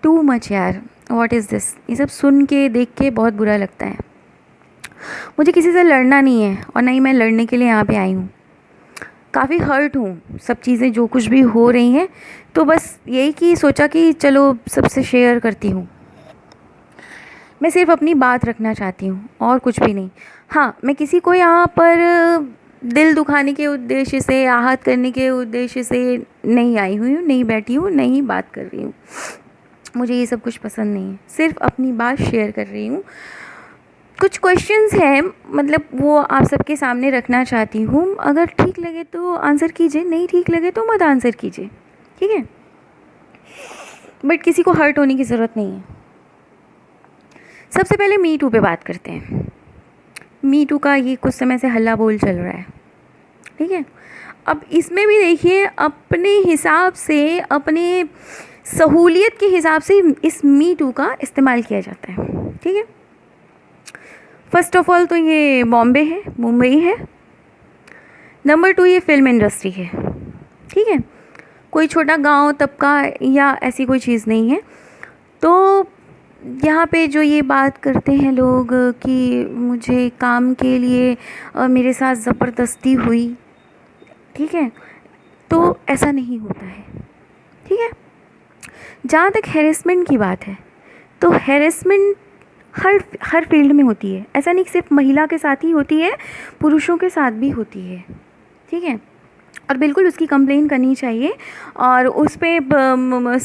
Too much यार, what is this. ये सब सुन के देख के बहुत बुरा लगता है। मुझे किसी से लड़ना नहीं है और ना ही मैं लड़ने के लिए यहाँ पे आई हूँ। काफ़ी हर्ट हूँ सब चीज़ें जो कुछ भी हो रही हैं, तो बस यही कि सोचा कि चलो सबसे शेयर करती हूँ। मैं सिर्फ अपनी बात रखना चाहती हूँ और कुछ भी नहीं। हाँ, मैं किसी को यहाँ पर दिल दुखाने के उद्देश्य से, आहत करने के उद्देश्य से नहीं आई हुई हूँ, नहीं बैठी हूँ, नहीं बात कर रही हूँ। मुझे ये सब कुछ पसंद नहीं है, सिर्फ अपनी बात शेयर कर रही हूँ। कुछ क्वेश्चंस हैं, मतलब वो आप सबके सामने रखना चाहती हूँ। अगर ठीक लगे तो आंसर कीजिए, नहीं ठीक लगे तो मत आंसर कीजिए, ठीक है। बट किसी को हर्ट होने की ज़रूरत नहीं है। सबसे पहले मी टू पे बात करते हैं। मी टू का ये कुछ समय से हल्ला बोल चल रहा है, ठीक है। अब इसमें भी देखिए, अपने हिसाब से, अपने सहूलियत के हिसाब से इस मी टू का इस्तेमाल किया जाता है, ठीक है। फर्स्ट ऑफ ऑल तो ये बॉम्बे है, मुंबई है। नंबर 2 ये फिल्म इंडस्ट्री है, ठीक है। कोई छोटा गांव तबका या ऐसी कोई चीज़ नहीं है। तो यहाँ पे जो ये बात करते हैं लोग कि मुझे काम के लिए मेरे साथ ज़बरदस्ती हुई, ठीक है, तो ऐसा नहीं होता है, ठीक है। जहाँ तक हैरेसमेंट की बात है, तो हैरेसमेंट हर फील्ड में होती है। ऐसा नहीं कि सिर्फ महिला के साथ ही होती है, पुरुषों के साथ भी होती है, ठीक है। और बिल्कुल उसकी कंप्लेन करनी चाहिए और उस पर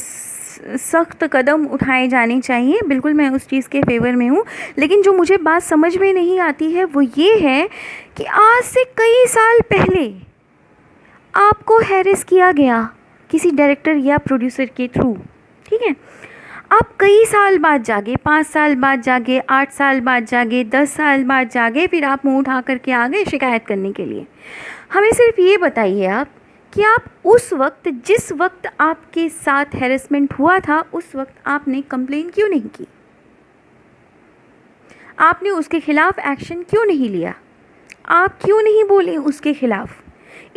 सख्त कदम उठाए जाने चाहिए। बिल्कुल मैं उस चीज़ के फेवर में हूँ। लेकिन जो मुझे बात समझ में नहीं आती है वो ये है कि आज से कई साल पहले आपको हैरेस किया गया किसी डायरेक्टर या प्रोड्यूसर के थ्रू, ठीक है। आप कई साल बाद जागे, 5 साल बाद जागे, 8 साल बाद जागे, 10 साल बाद जागे, फिर आप मुंह उठा करके आ गए शिकायत करने के लिए। हमें सिर्फ ये बताइए आप कि आप उस वक्त, जिस वक्त आपके साथ हैरेसमेंट हुआ था, उस वक्त आपने कंप्लेन क्यों नहीं की? आपने उसके खिलाफ एक्शन क्यों नहीं लिया? आप क्यों नहीं बोले उसके खिलाफ?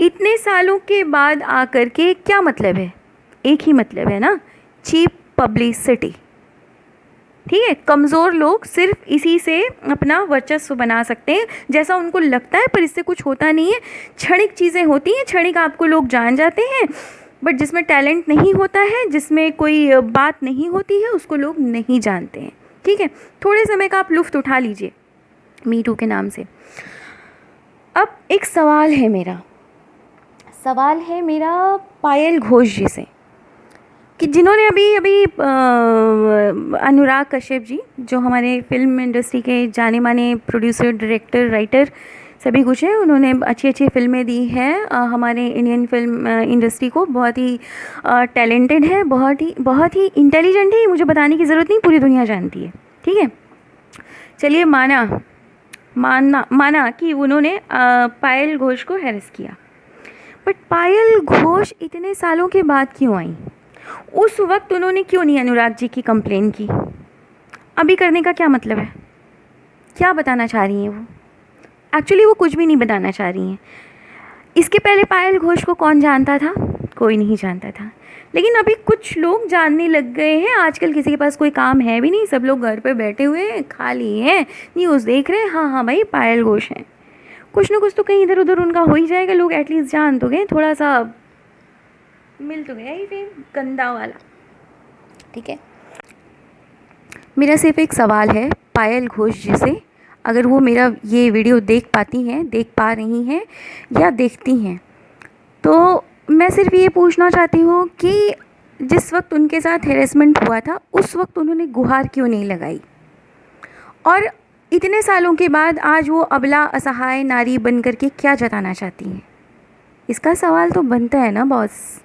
इतने सालों के बाद आकर के क्या मतलब है? एक ही मतलब है ना, चीप पब्लिसिटी, ठीक है। कमज़ोर लोग सिर्फ इसी से अपना वर्चस्व बना सकते हैं, जैसा उनको लगता है, पर इससे कुछ होता नहीं है। क्षणिक चीज़ें होती हैं, क्षणिक आपको लोग जान जाते हैं, बट जिसमें टैलेंट नहीं होता है, जिसमें कोई बात नहीं होती है, उसको लोग नहीं जानते हैं, ठीक है। थोड़े समय का आप लुफ्त उठा लीजिए मी टू के नाम से। अब एक सवाल है मेरा पायल घोष जी से, कि जिन्होंने अभी अनुराग कश्यप जी, जो हमारे फिल्म इंडस्ट्री के जाने माने प्रोड्यूसर, डायरेक्टर, राइटर सभी कुछ हैं, उन्होंने अच्छी अच्छी फिल्में दी हैं हमारे इंडियन फिल्म इंडस्ट्री को। बहुत ही टैलेंटेड है, बहुत ही इंटेलिजेंट है, मुझे बताने की ज़रूरत नहीं, पूरी दुनिया जानती है, ठीक है। चलिए माना कि उन्होंने पायल घोष को हैरेस किया, बट पायल घोष इतने सालों के बाद क्यों आई? उस वक्त उन्होंने क्यों नहीं अनुराग जी की कंप्लेन की? अभी करने का क्या मतलब है? क्या बताना चाह रही हैं वो? एक्चुअली वो कुछ भी नहीं बताना चाह रही हैं। इसके पहले पायल घोष को कौन जानता था? कोई नहीं जानता था, लेकिन अभी कुछ लोग जानने लग गए हैं। आजकल किसी के पास कोई काम है भी नहीं, सब लोग घर पे बैठे हुए हैं, खाली हैं, न्यूज़ देख रहे हैं। हाँ भाई, पायल घोष हैं, कुछ ना कुछ तो कहीं इधर उधर उनका हो ही जाएगा। लोग एटलीस्ट जान तो गए, थोड़ा सा मिल तो गया ही फेम, गंदा वाला, ठीक है। मेरा सिर्फ एक सवाल है पायल घोष जी से, अगर वो मेरा ये वीडियो देख पाती हैं, देख पा रही हैं या देखती हैं, तो मैं सिर्फ ये पूछना चाहती हूँ कि जिस वक्त उनके साथ हैरेसमेंट हुआ था, उस वक्त उन्होंने गुहार क्यों नहीं लगाई? और इतने सालों के बाद आज वो अबला असहाय नारी बन कर के क्या जताना चाहती हैं? इसका सवाल तो बनता है ना बॉस।